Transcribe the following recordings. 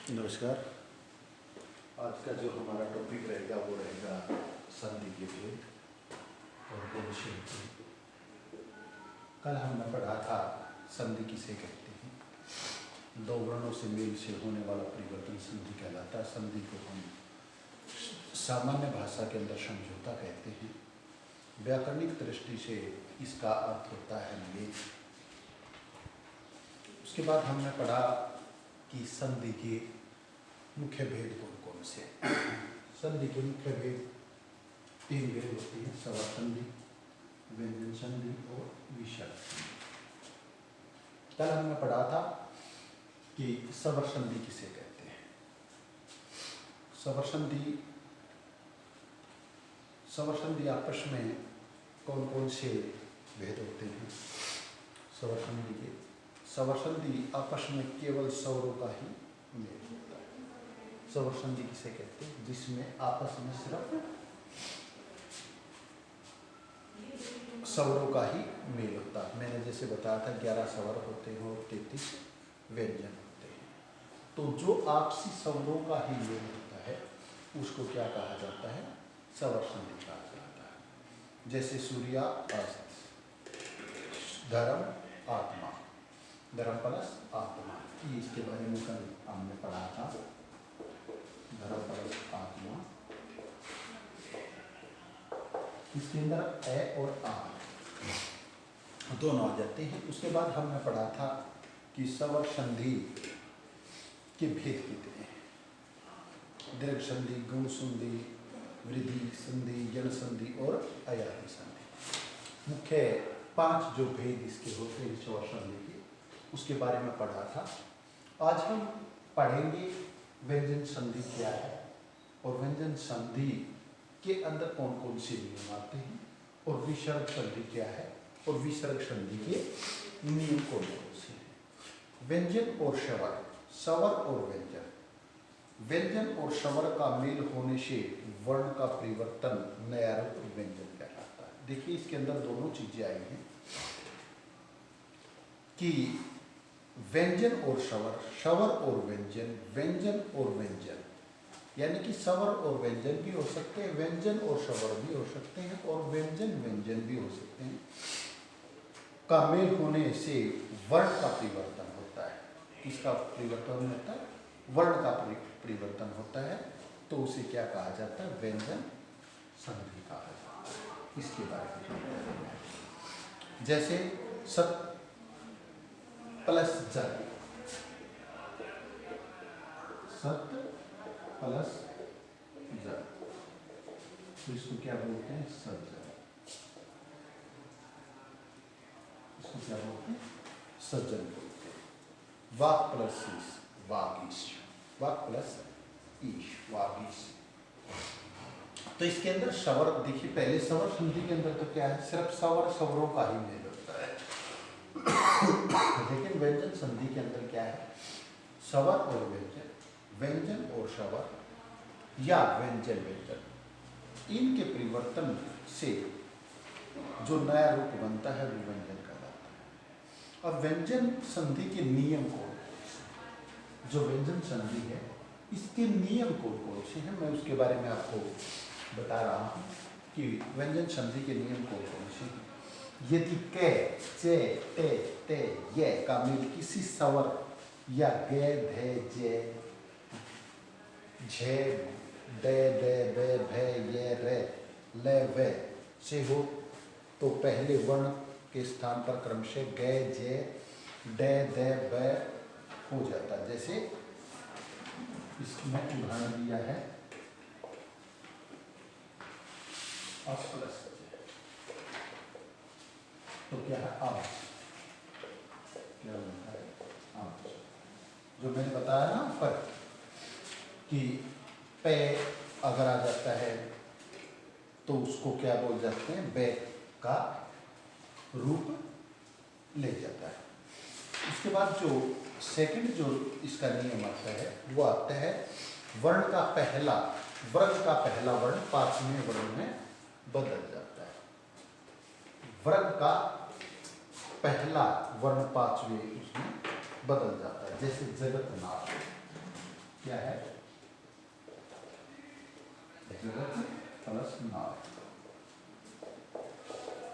नमस्कार। आज का जो हमारा टॉपिक रहेगा वो रहेगा संधि के भेद और कौन-सी होती है। कल हमने पढ़ा था संधि किसे कहते हैं। दो वर्णों से मेल से होने वाला परिवर्तन संधि कहलाता है। संधि को हम सामान्य भाषा के अंदर समझौता कहते हैं। व्याकरणिक दृष्टि से इसका अर्थ होता है मेल। उसके बाद हमने पढ़ा कि संधि के मुख्य भेद कौन कौन से। संधि के मुख्य भेद 3 भेद होते हैं: स्वर संधि, व्यंजन संधि और विसर्ग संधि। कल हमने पढ़ा था कि स्वर संधि किसे कहते हैं। स्वर संधि आपस में कौन कौन से भेद होते हैं। स्वर संधि आपस में केवल स्वरों का ही मेल होता है। स्वर संधि किसे कहते हैं, जिसमें आपस में सिर्फ स्वरों का ही मेल होता है। मैंने जैसे बताया था 11 स्वर होते हैं और 33 व्यंजन होते हैं। तो जो आपसी स्वरों का ही मेल होता है उसको क्या कहा जाता है, स्वर संधि कहा जाता है। जैसे सूर्य अस्त, धर्म आत्मा, धर्म प्लस आत्मा, इसके बारे में कल हमने पढ़ा था। धर्म प्लस आत्मा, इसके अंदर ए और आ दोनों आ जाते हैं। उसके बाद हमने पढ़ा था कि स्वर संधि के भेद कितने हैं। दीर्घ संधि, गुण संधि, वृद्धि संधि, जन संधि और अयाति संधि। मुख्य 5 जो भेद इसके होते हैं स्वर संधि के, उसके बारे में पढ़ा था। आज हम पढ़ेंगे व्यंजन संधि क्या है और व्यंजन संधि के अंदर कौन कौन से नियम आते हैं, और विसर्ग संधि क्या है और विसर्ग संधि के नियम कौन कौन से हैं। व्यंजन और स्वर, स्वर और व्यंजन, व्यंजन और स्वर का मेल होने से वर्ण का परिवर्तन नया रूप व्यंजन कहलाता है। देखिए इसके अंदर दोनों चीजें आई हैं कि व्यंजन और स्वर, स्वर और व्यंजन, व्यंजन और व्यंजन, यानी कि स्वर और व्यंजन भी हो सकते हैं, व्यंजन और स्वर भी हो सकते हैं और व्यंजन व्यंजन भी हो सकते हैं। का मेल होने से वर्ण का परिवर्तन होता है। किसका परिवर्तन होता है, वर्ण का परिवर्तन होता है। तो उसे क्या कहा जाता है, व्यंजन संधि कहा जाता है। इसके बारे में जैसे सत प्लस जल, सत प्लस जल, तो इसको क्या बोलते हैं, सज्जन। इसको क्या बोलते हैं, सज्जन बोलते हैं। वाक प्लस ईश, वागीश, वाक प्लस ईश, वागीश। तो इसके अंदर स्वर देखिए, पहले स्वर संधि के अंदर तो क्या है, सिर्फ स्वर स्वरों का ही मेल होता है। लेकिन व्यंजन संधि के अंदर क्या है, स्वर और व्यंजन, व्यंजन और स्वर या व्यंजन व्यंजन, इनके परिवर्तन से जो नया रूप बनता है वो व्यंजन कहलाता है। अब व्यंजन संधि के नियम कौन कौन से, जो व्यंजन संधि है इसके नियम कौन कौन से हैं, मैं उसके बारे में आपको बता रहा हूँ कि व्यंजन संधि के नियम कौन कौन से हैं। यदि कै, चे, ते, ते, ये का मेल किसी स्वर या गे, धे, जे, झे, दे, दे, बे, भे, ये, रे, ले, वे से हो तो पहले वर्ण के स्थान पर क्रमशः गे, जे, डे, दे, बे हो जाता है। जैसे इसमें उदाहरण दिया है अस प्लस, तो क्या है अब, क्या बनता है अब, जो मैंने बताया ना ऊपर कि पे अगर आ जाता है तो उसको क्या बोल जाते हैं, बे का रूप ले जाता है। उसके बाद जो सेकंड जो इसका नियम आता है वो आता है वर्ण का पहला, वर्ग का पहला वर्ण 5वें वर्ण में बदल जाता है। वर्ग का पहला वर्ण 5वें उसमें बदल जाता है। जैसे जगतनाथ, क्या है? जगत प्लस नाथ।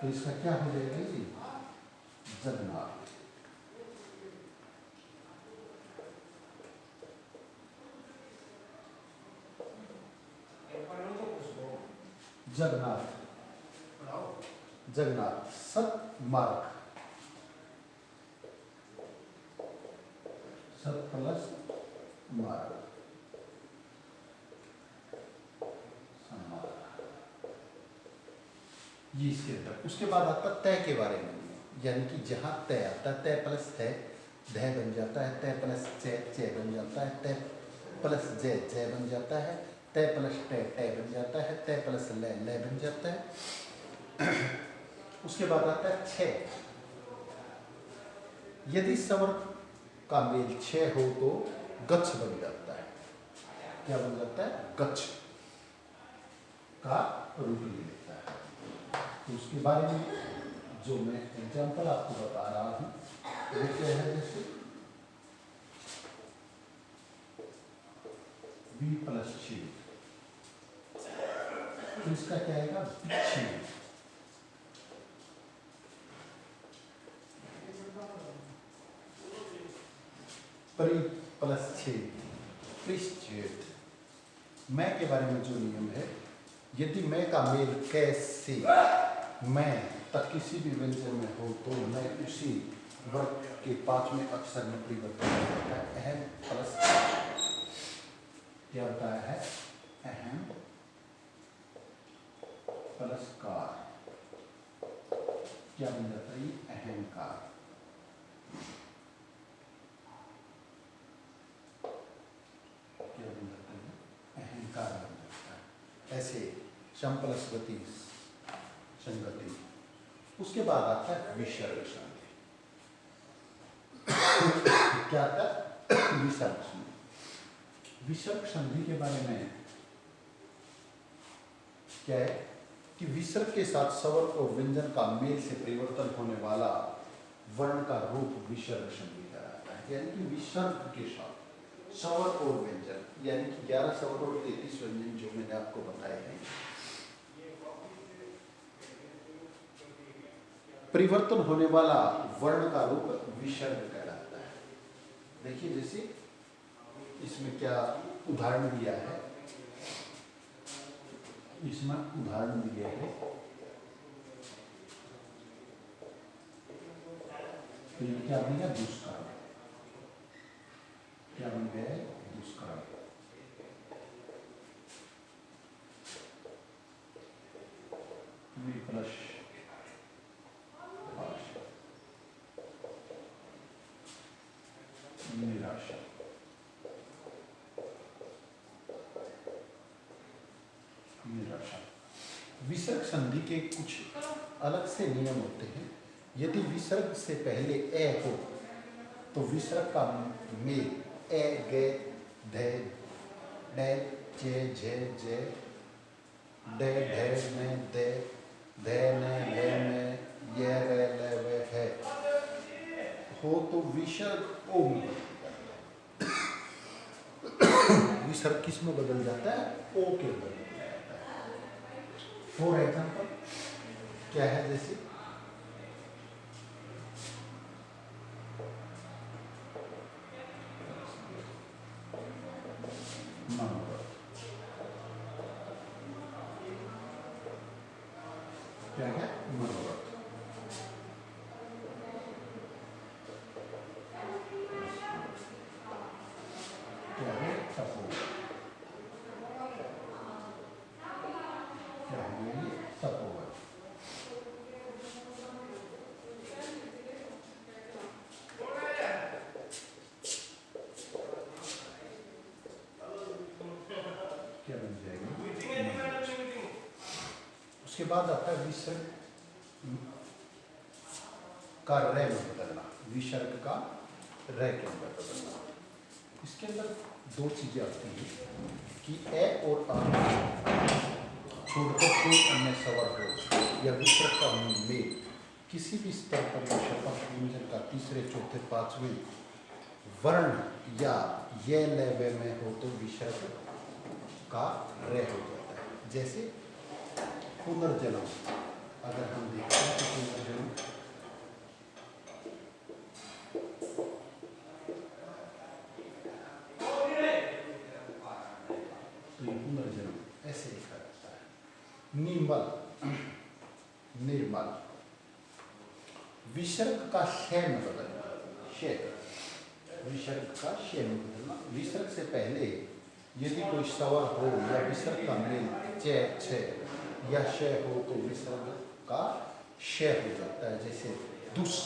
तो इसका क्या हो जाएगा ये? जगन्नाथ। जगन्नाथ, जगन्नाथ सतमार्ग, सत प्लस मार्ग, ये इसके अंदर। उसके बाद आता तय के बारे में, यानी कि जहाँ तय आता है, तय प्लस है धय बन जाता है, तय प्लस च बन जाता है, तय प्लस जय बन जाता है, तय प्लस टय बन जाता है, तय प्लस लय बन जाता है। उसके बाद आता है छः। यदि स्वर का मेल छः हो तो गच्छ बन जाता है। क्या बन जाता है? गच्छ का रूप ले लेता है। तो उसके बारे में जो मैं एग्जाम्पल आपको बता रहा हूँ वो क्या है? जैसे बी प्लस छेद, तो इसका क्या आएगा? विच्छेद। परि प्लस छेद, परिच्छेद। मैं के बारे में जो नियम है, यदि मैं का मेल कैसे मैं तक किसी भी व्यंजन में हो तो मैं उसी वर्ग के पांचवें अक्षर में परिवर्तन होता है। अहम प्लस क्या बताया है? अहम प्लस कार। क्या बन जाता है? ये अहंकार। क्या बन जाता है? अहंकार बन जाता है। ऐसे शम प्लस गति संगति। उसके बाद आता है विसर्ग संधि। क्या आता है? विसर्ग संधि। विसर्ग संधि के बारे में क्या है कि विसर्ग के साथ स्वर और व्यंजन का मेल से परिवर्तन होने वाला वर्ण का रूप विसर्ग संधि कहलाता है। यानी कि विसर्ग के साथ स्वर और व्यंजन, यानी कि 11 स्वर और 33 व्यंजन जो मैंने आपको बताए हैं, परिवर्तन होने वाला वर्ण का रूप विसर्ग कहलाता है। देखिए जैसे इसमें क्या उदाहरण दिया है, इसमें उदाहरण दिया है, तो ये क्या बन गया? दुष्कर्म। क्या बन गया है? दुष्कर्म। प्लस निराशा। निराशा। विसर्ग संधि के कुछ अलग से नियम होते हैं। यदि विसर्ग से पहले ए हो तो विसर्ग का मेल ए गे धे डे जे झे जे डे ढे ने दे धे ने ले में ये रे ले वे है हो तो विसर्ग ओ में विसर्ग किस में बदल जाता है? ओ के बदल जाता है। फॉर एग्जाम्पल क्या है? जैसे मनोरथ। क्या है? मनोरथ। क्या है? तपोवन। क्या है ये? तपोवन। क्या बन जाएगी? उसके बाद आता है विसर्ग का रे में बदलना। विसर्ग का रे के अंदर बदलना। इसके अंदर दो चीजें आती हैं कि ए और आ छोड़कर कोई अन्य स्वर हो या विसर्ग का मेल किसी भी स्तर पर या शपथ व्यंजन का तीसरे चौथे पांचवें वर्ण या ये लय में हो तो विसर्ग का रे हो जाता है। जैसे पुनर्जन्म, अगर हम देखते हैं तो पुनर्जन्म, तो ये पुनर्जन्म ऐसे लिखा जाता है। निर्मल, निर्मल, विसर्ग का शय में बदलना, शय, विसर्ग का शय में बदलना। विसर्ग से पहले यदि कोई स्वर हो या विसर्ग का मेल च, छ या शय हो तो विसर्ग का शय हो जाता है। जैसे दुस,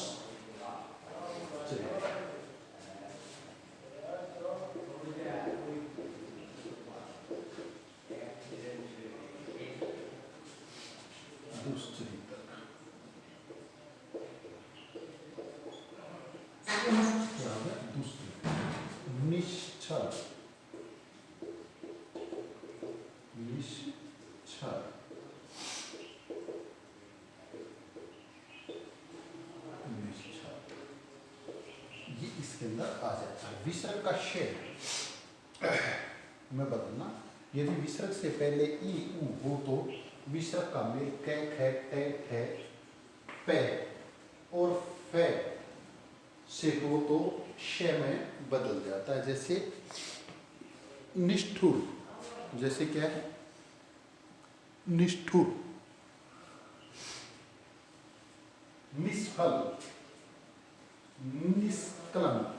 दुश्चरित्र, क्या है दुश्चरित्र। निश्चल, निश्चल, निश्चल, ये इसके अंदर आ जाता है। विसर्ग का शय में बदलना, यदि विसर्ग से पहले ई उ हो तो विसर्ग का मेल कै खे टे ठे पे और फे से हो तो शय में बदल जाता है। जैसे निष्ठुर, जैसे क्या है निष्ठुर, निष्फल, निष्कलंक,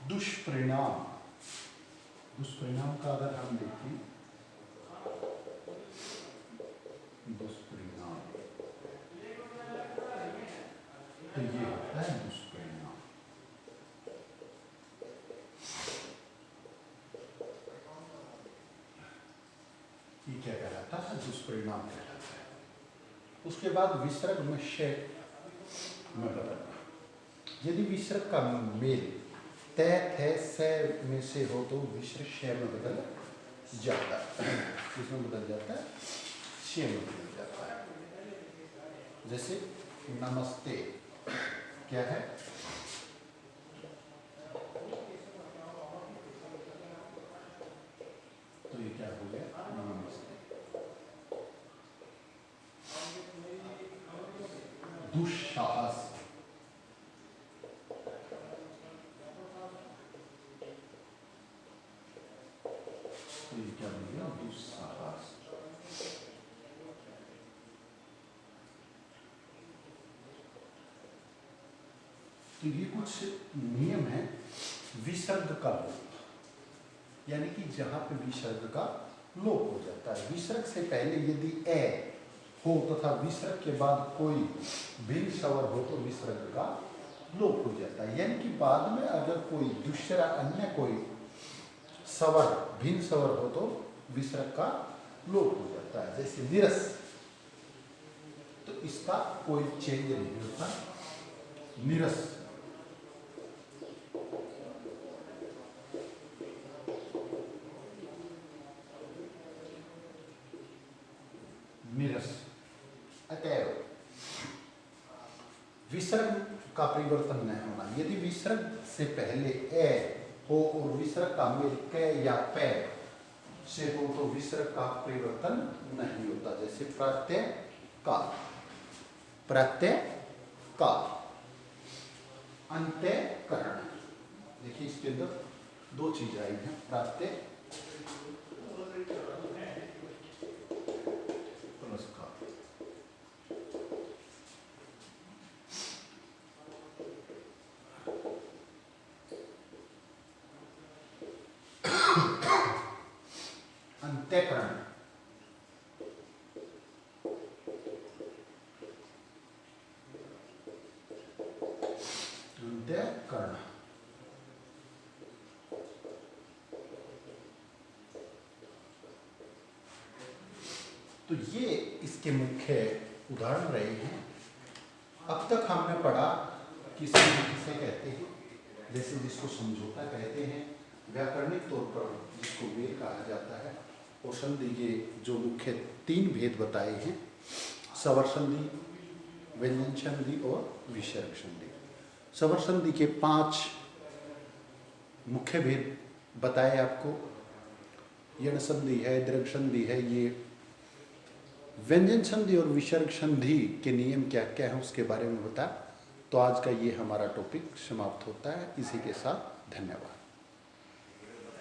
दुष्परिणाम। दुष्परिणाम का अगर हम देखें, दुष्परिणाम, तो ये होता है दुष्परिणाम। ये क्या कहलाता है? दुष्परिणाम कहलाता है। उसके बाद विसर्ग में शय में बदलना, यदि विसर्ग का मेल तय थे से में से हो तो विसर्ग शय में बदल जाता है। किसमें बदल जाता है? शय में बदल जाता है। जैसे नमस्ते, क्या है? तो ये क्या हो गया? नमस्ते। दुस्साहस, तो ये क्या हो गया? दुस्साहस। तो ये कुछ नियम है विसर्ग का लोप, यानी कि जहां पे विसर्ग का लोप हो जाता है। विसर्ग से पहले यदि ए हो तथा विसर्ग के बाद कोई भिन्न स्वर हो तो विसर्ग का लोप हो जाता है। यानी कि बाद में अगर कोई दूसरा अन्य कोई स्वर, भिन्न स्वर हो तो विसर्ग का लोप हो जाता है। जैसे निरस, तो इसका कोई चेंज नहीं होता, निरस। निरस, अतएव विसर्ग का परिवर्तन नहीं होना। यदि विसर्ग से पहले ए हो और विसर्ग का मेल कै या पै से हो तो विसर्ग का परिवर्तन नहीं होता। जैसे प्रत्यय का, प्रत्यय का, अंत्यकरण। देखिए इसके अंदर दो चीज आई हैं, प्रत्यय प्लस का। अंत्यकरण, अंत्यकरण। तो ये इसके मुख्य उदाहरण रहे हैं। अब तक हमने पढ़ा किसे किसे कहते हैं, जैसे जिसको समझौता कहते हैं, व्याकरणिक तौर पर जिसको वेद कहा जाता है, और संधि के जो मुख्य तीन भेद बताए हैं, स्वर संधि, व्यंजन संधि और विसर्ग संधि। स्वर संधि के 5 मुख्य भेद बताए आपको। यण संधि है, दीर्घ संधि है, ये व्यंजन संधि और विसर्ग संधि के नियम क्या क्या है उसके बारे में बताया। तो आज का ये हमारा टॉपिक समाप्त होता है। इसी के साथ धन्यवाद।